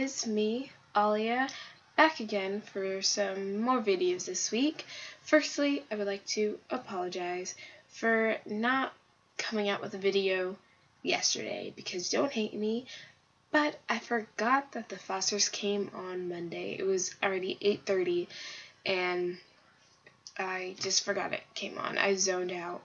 is me, Alia, back again for some more videos this week. Firstly, I would like to apologize for not coming out with a video yesterday because don't hate me, but I forgot that the Fosters came on Monday. It was already 8:30 and I just forgot it came on. I zoned out.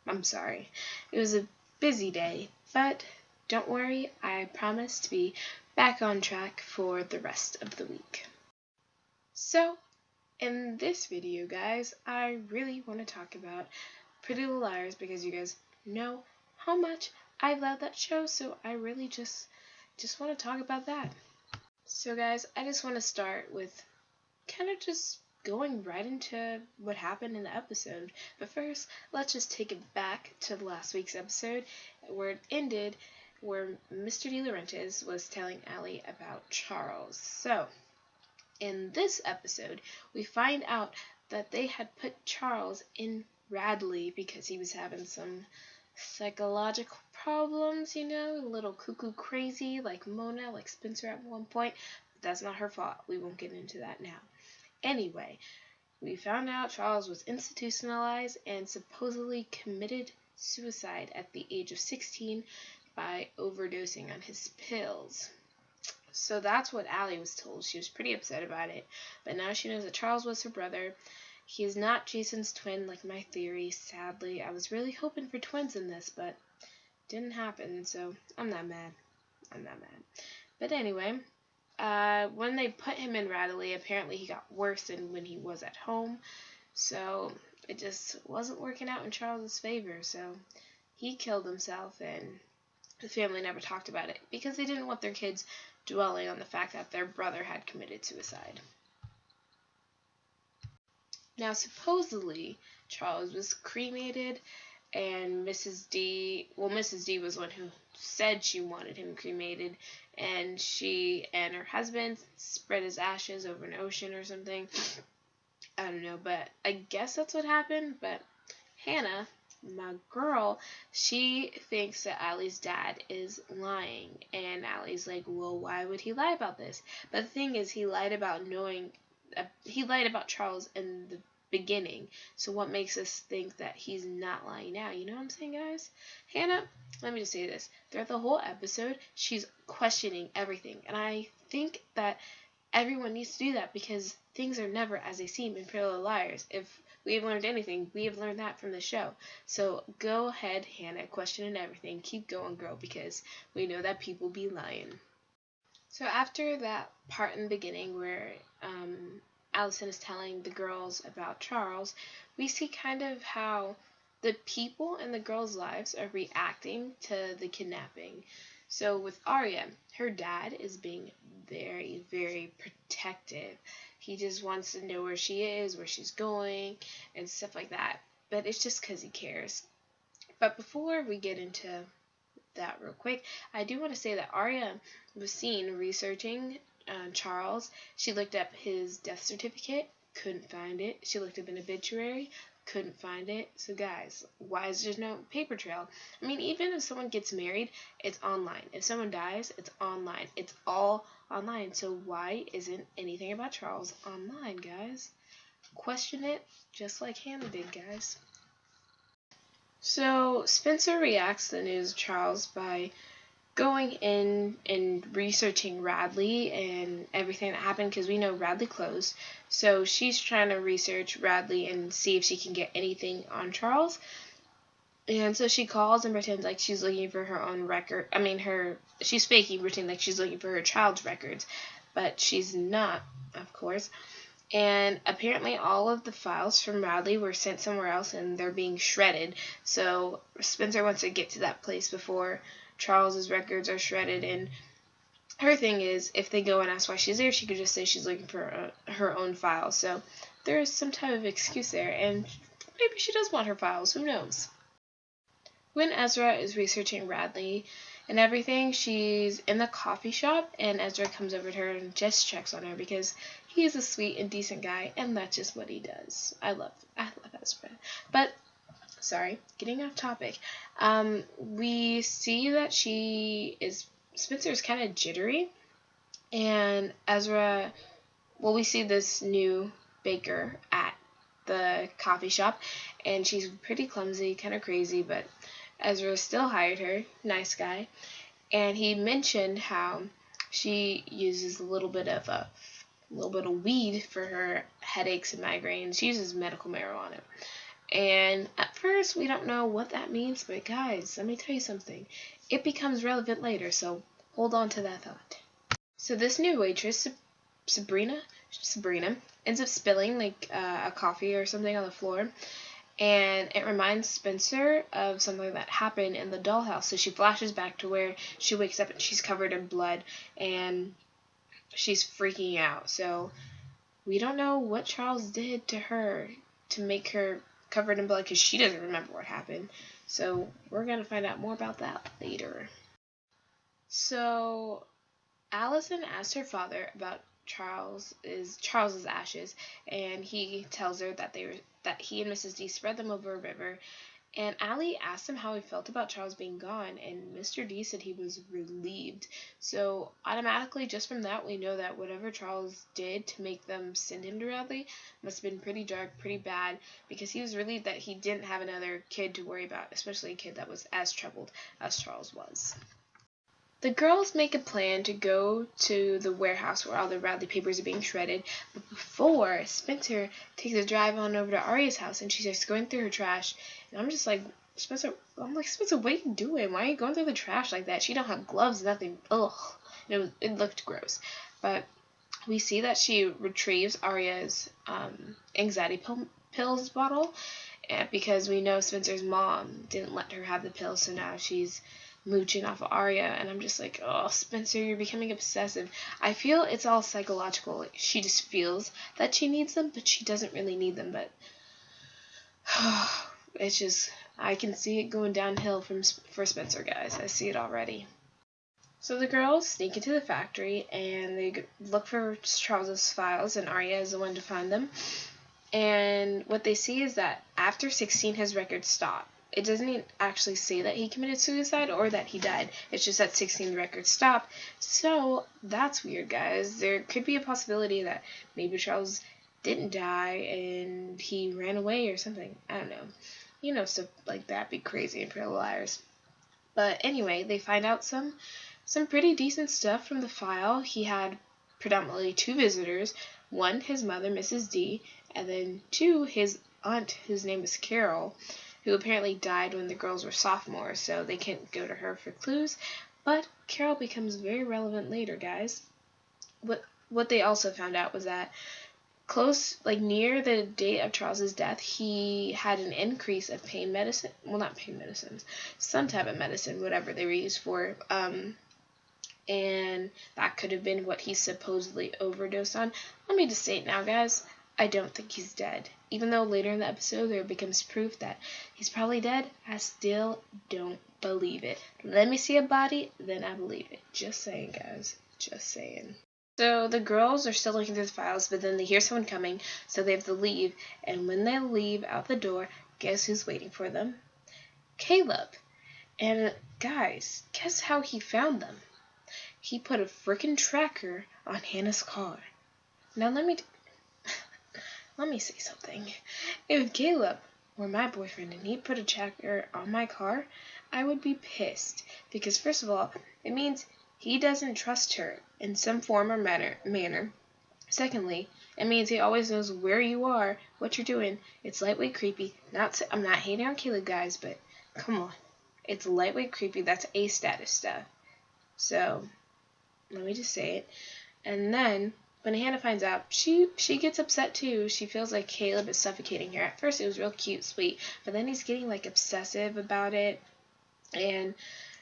I'm sorry. It was a busy day, but don't worry, I promise to be back on track for the rest of the week. So, in this video, guys, I really want to talk about Pretty Little Liars because you guys know how much I love that show, so I really just want to talk about that. So, guys, I just want to start with kind of just going right into what happened in the episode. But first, let's just take it back to last week's episode where it ended, where Mr. De Laurentiis was telling Allie about Charles. So, in this episode, we find out that they had put Charles in Radley because he was having some psychological problems, a little cuckoo crazy like Mona, like Spencer at one point. But that's not her fault. We won't get into that now. Anyway, we found out Charles was institutionalized and supposedly committed suicide at the age of 16 by overdosing on his pills. So that's what Allie was told. She was pretty upset about it, but now she knows that Charles was her brother. He is not Jason's twin like my theory, sadly. I was really hoping for twins in this, but didn't happen, so I'm not mad. But anyway, when they put him in Radley, apparently he got worse than when he was at home. So it just wasn't working out in Charles's favor. So he killed himself, and the family never talked about it because they didn't want their kids dwelling on the fact that their brother had committed suicide. Now, supposedly, Charles was cremated, and Mrs. D was one who said she wanted him cremated, and she and her husband spread his ashes over an ocean or something. I don't know, but I guess that's what happened. But Hannah, my girl, she thinks that Allie's dad is lying, and Allie's like, well, why would he lie about this? But the thing is, he lied about Charles in the beginning, so what makes us think that he's not lying now? You know what I'm saying, guys? Hannah, let me just say this, throughout the whole episode, she's questioning everything, and I think that everyone needs to do that because things are never as they seem in Pretty Little Liars. If we have learned anything, we have learned that from the show. So go ahead, Hannah, questioning everything. Keep going, girl, because we know that people be lying. So after that part in the beginning where Allison is telling the girls about Charles, we see kind of how the people in the girls' lives are reacting to the kidnapping. So with Arya, her dad is being very, very protective. He just wants to know where she is, where she's going, and stuff like that. But it's just because he cares. But before we get into that real quick, I do want to say that Arya was seen researching Charles. She looked up his death certificate, couldn't find it. She looked up an obituary, couldn't find it. So guys, why is there no paper trail? I mean, even if someone gets married, it's online. If someone dies, it's online. It's all online. So why isn't anything about Charles online, guys? Question it just like Hannah did, guys. So Spencer reacts to the news of Charles by going in and researching Radley and everything that happened because we know Radley closed. So she's trying to research Radley and see if she can get anything on Charles. And so she calls and pretends like she's looking for her own record. She's faking, pretending like she's looking for her child's records, but she's not, of course. And apparently all of the files from Radley were sent somewhere else and they're being shredded. So Spencer wants to get to that place before Charles's records are shredded, and her thing is, if they go and ask why she's there, she could just say she's looking for her own files. So there is some type of excuse there, and maybe she does want her files. Who knows? When Ezra is researching Radley and everything, she's in the coffee shop, and Ezra comes over to her and just checks on her because he is a sweet and decent guy, and that's just what he does. I love Ezra. But sorry, getting off topic. We see that Spencer is kind of jittery, And we see this new baker at the coffee shop, and she's pretty clumsy, kind of crazy, but Ezra still hired her. Nice guy. And he mentioned how she uses a little bit of weed for her headaches and migraines. She uses medical marijuana. And at first, we don't know what that means, but guys, let me tell you something. It becomes relevant later, so hold on to that thought. So this new waitress, Sabrina, ends up spilling a coffee or something on the floor, and it reminds Spencer of something that happened in the dollhouse. So she flashes back to where she wakes up and she's covered in blood, and she's freaking out. So we don't know what Charles did to her to make her covered in blood, because she doesn't remember what happened. So we're going to find out more about that later. So Allison asked her father about Charles's ashes, and he tells her that he and Mrs. D spread them over a river. And Allie asked him how he felt about Charles being gone, and Mr. D said he was relieved. So automatically, just from that, we know that whatever Charles did to make them send him to Radley must have been pretty dark, pretty bad, because he was relieved that he didn't have another kid to worry about, especially a kid that was as troubled as Charles was. The girls make a plan to go to the warehouse where all the Radley papers are being shredded, but before, Spencer takes a drive on over to Arya's house, and she starts going through her trash, and I'm just like, Spencer, what are you doing? Why are you going through the trash like that? She don't have gloves, nothing. Ugh. It looked gross. But we see that she retrieves Arya's anxiety pills bottle, because we know Spencer's mom didn't let her have the pills, so now she's mooching off of Arya, and I'm just like, oh, Spencer, you're becoming obsessive. I feel it's all psychological. She just feels that she needs them, but she doesn't really need them. But it's just, I can see it going downhill for Spencer, guys. I see it already. So the girls sneak into the factory, and they look for Charles's files, and Arya is the one to find them. And what they see is that after 16, his records stop. It doesn't actually say that he committed suicide or that he died. It's just that 16 records stop. So that's weird, guys. There could be a possibility that maybe Charles didn't die and he ran away or something. I don't know. Stuff like that be crazy in Pretty Little Liars. But anyway, they find out some pretty decent stuff from the file. He had predominantly 2 visitors. 1, his mother, Mrs. D, and then 2, his aunt, whose name is Carol, who apparently died when the girls were sophomores, so they can't go to her for clues. But Carol becomes very relevant later, guys. What they also found out was that near the date of Charles's death, he had an increase of pain medicine. Well, not pain medicines, some type of medicine, whatever they were used for. And that could have been what he supposedly overdosed on. Let me just say it now, guys. I don't think he's dead. Even though later in the episode there becomes proof that he's probably dead, I still don't believe it. Let me see a body, then I believe it. Just saying, guys. Just saying. So the girls are still looking through the files, but then they hear someone coming, so they have to leave. And when they leave out the door, guess who's waiting for them? Caleb. And guys, guess how he found them? He put a frickin' tracker on Hannah's car. Now let me say something. If Caleb were my boyfriend and he put a tracker on my car, I would be pissed. Because first of all, it means he doesn't trust her in some form or manner. Secondly, it means he always knows where you are, what you're doing. It's lightweight creepy. I'm not hating on Caleb, guys, but come on. It's lightweight creepy. That's A status stuff. So, let me just say it. And then, when Hannah finds out, she gets upset too. She feels like Caleb is suffocating her. At first it was real cute, sweet, but then he's getting obsessive about it, and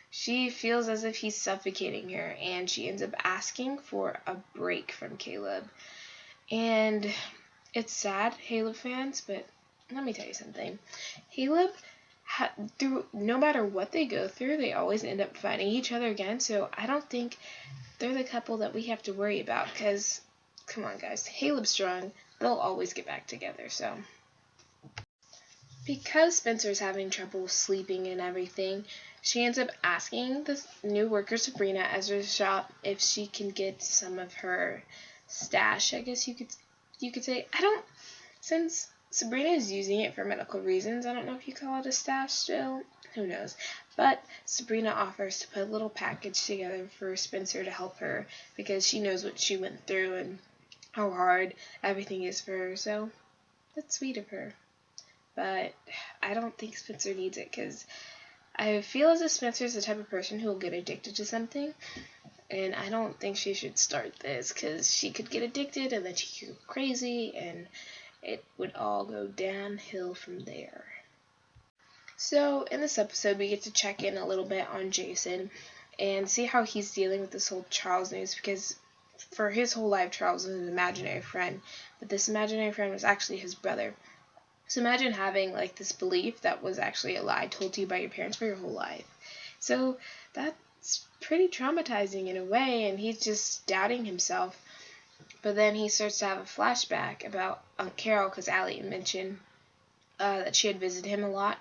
she feels as if he's suffocating her, and she ends up asking for a break from Caleb. And it's sad, Caleb fans, but let me tell you something. Caleb, no matter what they go through, they always end up finding each other again, so I don't think they're the couple that we have to worry about, because come on, guys. Caleb's strong. They'll always get back together, so. Because Spencer's having trouble sleeping and everything, she ends up asking the new worker Sabrina at Ezra's shop if she can get some of her stash, I guess you could say. Since Sabrina is using it for medical reasons, I don't know if you call it a stash still. Who knows? But Sabrina offers to put a little package together for Spencer to help her because she knows what she went through and how hard everything is for her. So that's sweet of her. But I don't think Spencer needs it because I feel as if Spencer is the type of person who will get addicted to something. And I don't think she should start this because she could get addicted and then she could go crazy and it would all go downhill from there. So in this episode, we get to check in a little bit on Jason and see how he's dealing with this whole Charles news, because for his whole life, Charles was an imaginary friend, but this imaginary friend was actually his brother. So imagine having like this belief that was actually a lie told to you by your parents for your whole life. So that's pretty traumatizing in a way, and he's just doubting himself. But then he starts to have a flashback about Aunt Carol, because Allie mentioned that she had visited him a lot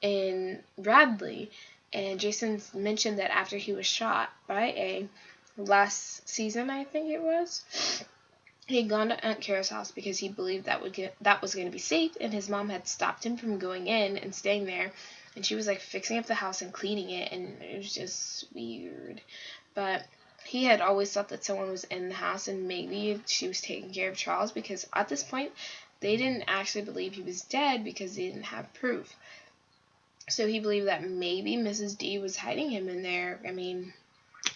in Bradley, and Jason mentioned that after he was shot by A last season, I think it was, he had gone to Aunt Carol's house because he believed that was going to be safe, and his mom had stopped him from going in and staying there, and she was like fixing up the house and cleaning it, and it was just weird. But he had always thought that someone was in the house, and maybe she was taking care of Charles, because at this point they didn't actually believe he was dead because they didn't have proof. So he believed that maybe Mrs. D was hiding him in there. I mean,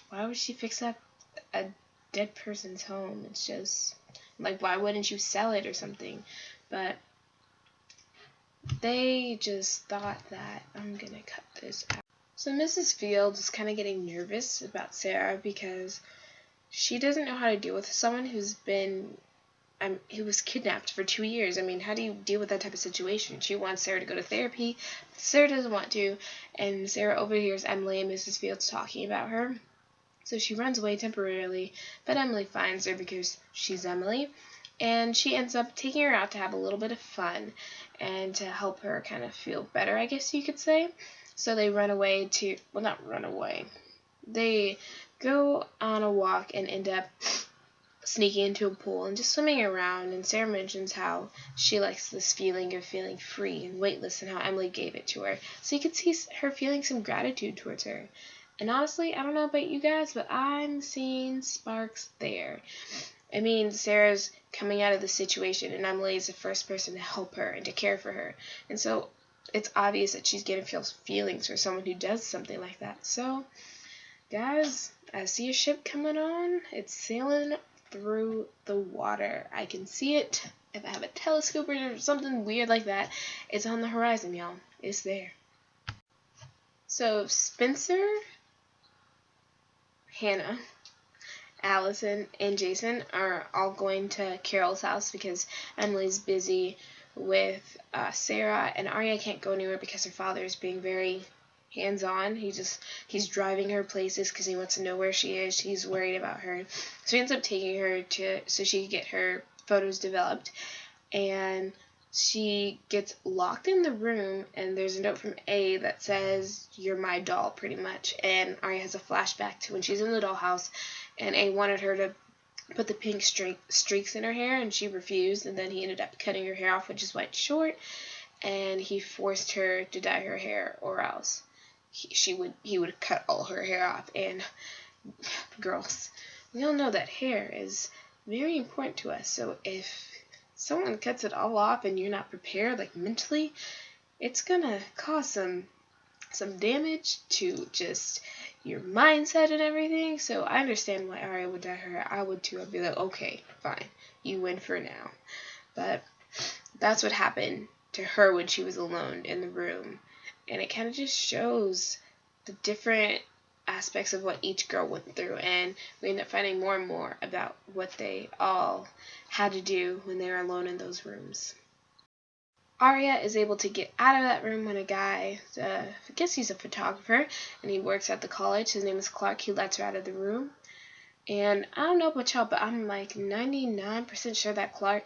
why would she fix up a dead person's home? It's just like, why wouldn't you sell it or something? But they just thought that. I'm gonna cut this out. So Mrs. Fields is kind of getting nervous about Sarah because she doesn't know how to deal with someone who was kidnapped for 2 years. I mean, how do you deal with that type of situation? She wants Sarah to go to therapy. Sarah doesn't want to, and Sarah overhears Emily and Mrs. Fields talking about her. So she runs away temporarily, but Emily finds her because she's Emily, and she ends up taking her out to have a little bit of fun and to help her kind of feel better, I guess you could say. So they run away to, well, not run away. They go on a walk and end up sneaking into a pool and just swimming around, and Sarah mentions how she likes this feeling of feeling free and weightless and how Emily gave it to her. So you could see her feeling some gratitude towards her. And honestly, I don't know about you guys, but I'm seeing sparks there. I mean, Sarah's coming out of the situation, and Emily is the first person to help her and to care for her. And so it's obvious that she's going to feel feelings for someone who does something like that. So, guys, I see a ship coming on. It's sailing through the water. I can see it. If I have a telescope or something weird like that, it's on the horizon, y'all. It's there. So Spencer, Hannah, Allison, and Jason are all going to Carol's house because Emily's busy with Sarah, and Arya can't go anywhere because her father is being very hands-on. He's driving her places because he wants to know where she is. He's worried about her. So he ends up taking her so she can get her photos developed, and she gets locked in the room, and there's a note from A that says, "You're my doll," pretty much. And Arya has a flashback to when she's in the dollhouse, and A wanted her to put the pink streaks in her hair, and she refused, and then he ended up cutting her hair off, which is why it's short, and he forced her to dye her hair, or else he would cut all her hair off. And girls, we all know that hair is very important to us, so if someone cuts it all off and you're not prepared, like mentally, it's gonna cause some damage to just your mindset and everything. So I understand why Arya would dye her hair. I would too. I'd be like, okay, fine, you win for now. But that's what happened to her when she was alone in the room, and it kind of just shows the different aspects of what each girl went through, and we end up finding more and more about what they all had to do when they were alone in those rooms. Arya is able to get out of that room when a guy, I guess he's a photographer, and he works at the college. His name is Clark. He lets her out of the room. And I don't know about y'all, but I'm like 99% sure that Clark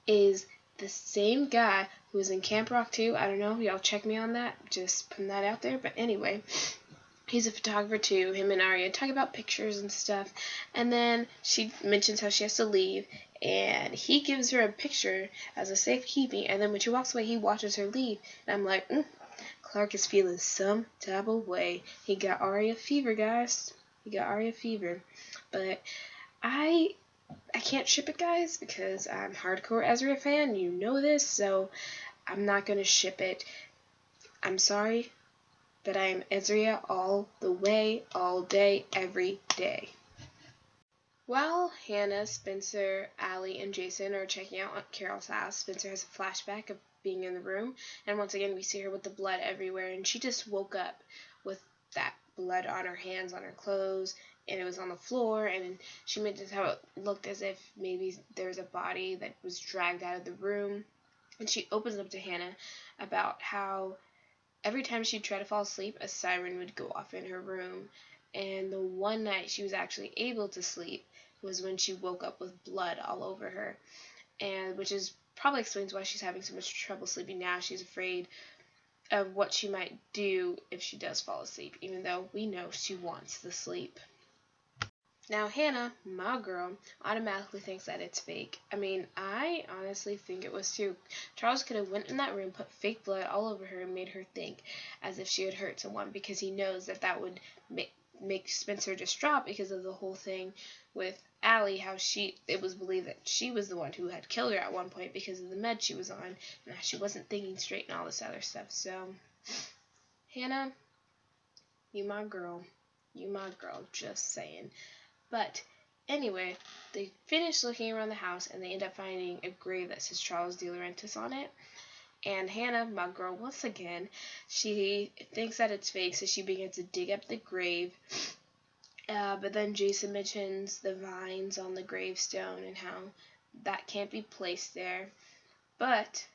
is the same guy who was in Camp Rock too. I don't know. Y'all check me on that. Just putting that out there. But anyway, he's a photographer too. Him and Arya talk about pictures and stuff. And then she mentions how she has to leave. And he gives her a picture as a safekeeping. And then when she walks away, he watches her leave. And I'm like, Clark is feeling some type of way. He got Arya fever, guys. He got Arya fever. But I can't ship it, guys, because I'm hardcore Ezra fan. You know this, so I'm not going to ship it. I'm sorry, but I am Ezra all the way, all day, every day. While Hannah, Spencer, Allie, and Jason are checking out Carol's house, Spencer has a flashback of being in the room, and once again we see her with the blood everywhere, and she just woke up with that blood on her hands, on her clothes, and it was on the floor, and she mentions how it looked as if maybe there was a body that was dragged out of the room, and she opens up to Hannah about how every time she'd try to fall asleep, a siren would go off in her room, and the one night she was actually able to sleep was when she woke up with blood all over her, and which is probably explains why she's having so much trouble sleeping now. She's afraid of what she might do if she does fall asleep, even though we know she wants the sleep. Now Hannah, my girl, automatically thinks that it's fake. I mean, I honestly think it was too. Charles could have went in that room, put fake blood all over her, and made her think as if she had hurt someone, because he knows that that would make Spencer distraught because of the whole thing with Allie, how it was believed that she was the one who had killed her at one point because of the med she was on, and how she wasn't thinking straight and all this other stuff. So, Hannah, you my girl, just saying. But anyway, they finish looking around the house, and they end up finding a grave that says Charles De Laurentiis on it. And Hannah, my girl, once again, she thinks that it's fake, so she begins to dig up the grave. But then Jason mentions the vines on the gravestone and how that can't be placed there. But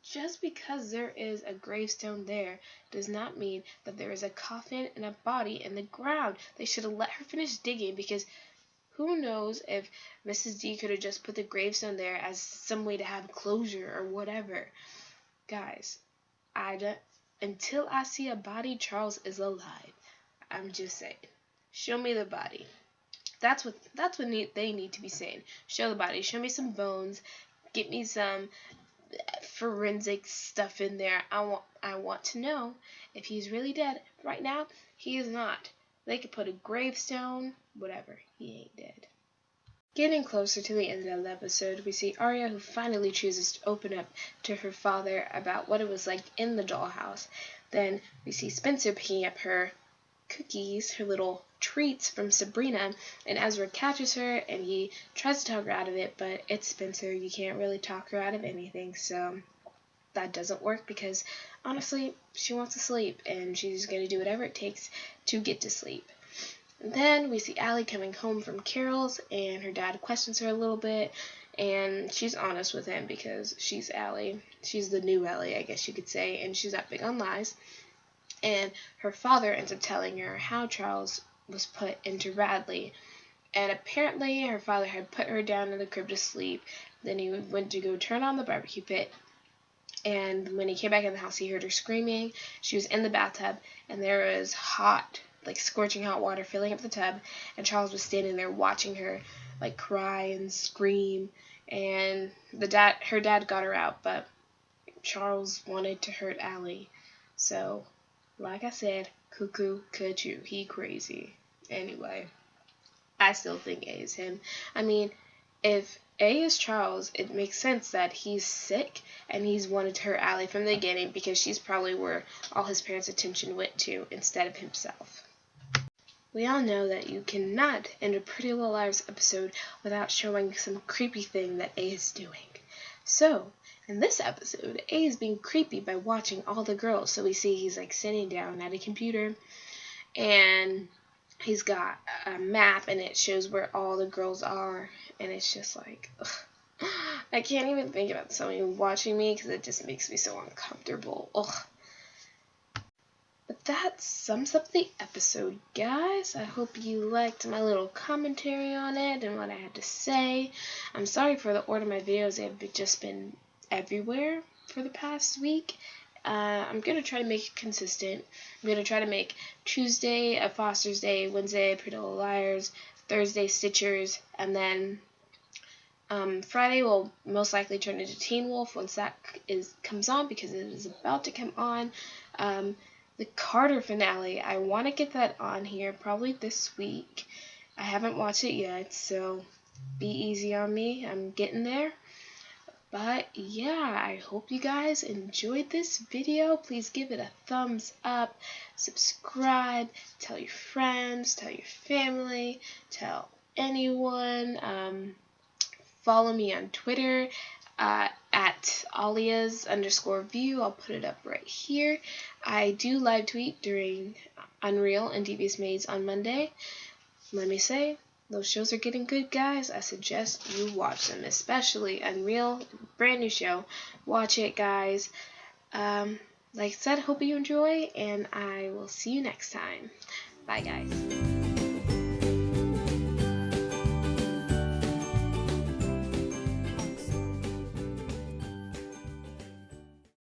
just because there is a gravestone there does not mean that there is a coffin and a body in the ground. They should have let her finish digging, because who knows if Mrs. D could have just put the gravestone there as some way to have closure or whatever. Guys, until I see a body, Charles is alive. I'm just saying. Show me the body. That's what they need to be saying. Show the body. Show me some bones. Get me some forensic stuff in there. I want to know if he's really dead. Right now, he is not. They could put a gravestone, whatever. He ain't dead. Getting closer to the end of the episode, we see Arya, who finally chooses to open up to her father about what it was like in the dollhouse. Then we see Spencer picking up her cookies, her little treats from Sabrina, and Ezra catches her and he tries to talk her out of it, but it's Spencer. You can't really talk her out of anything, so that doesn't work, because honestly, she wants to sleep and she's going to do whatever it takes to get to sleep. And then we see Allie coming home from Carol's, and her dad questions her a little bit, and she's honest with him because she's Allie. She's the new Allie, I guess you could say, and she's not big on lies. And her father ends up telling her how Charles was put into Radley, and apparently her father had put her down in the crib to sleep. Then he went to go turn on the barbecue pit, and when he came back in the house, he heard her screaming. She was in the bathtub, and there was scorching hot water filling up the tub, and Charles was standing there watching her cry and scream, and her dad got her out, but Charles wanted to hurt Allie. So, like I said, cuckoo, cuckoo, he crazy. Anyway, I still think A is him. I mean, if A is Charles, it makes sense that he's sick and he's wanted to hurt Allie from the beginning, because she's probably where all his parents' attention went to instead of himself. We all know that you cannot end a Pretty Little Liars episode without showing some creepy thing that A is doing. So, in this episode, A is being creepy by watching all the girls. So we see he's sitting down at a computer, and he's got a map, and it shows where all the girls are, and it's just ugh. I can't even think about someone watching me, because it just makes me so uncomfortable. Ugh. But that sums up the episode, guys. I hope you liked my little commentary on it and what I had to say. I'm sorry for the order of my videos. They've just been everywhere. for the past week. I'm going to try to make it consistent. I'm going to try to make Tuesday a Foster's Day, Wednesday Pretty Little Liars, Thursday Stitchers, and then Friday will most likely turn into Teen Wolf once that comes on, because it is about to come on. The Carter finale, I want to get that on here probably this week. I haven't watched it yet, so be easy on me. I'm getting there. But yeah, I hope you guys enjoyed this video. Please give it a thumbs up, subscribe, tell your friends, tell your family, tell anyone. Follow me on Twitter at alias_view. I'll put it up right here. I do live tweet during Unreal and Devious Maids on Monday. Let me say, those shows are getting good, guys. I suggest you watch them, especially Unreal, brand new show. Watch it, guys. Like I said, hope you enjoy, and I will see you next time. Bye, guys.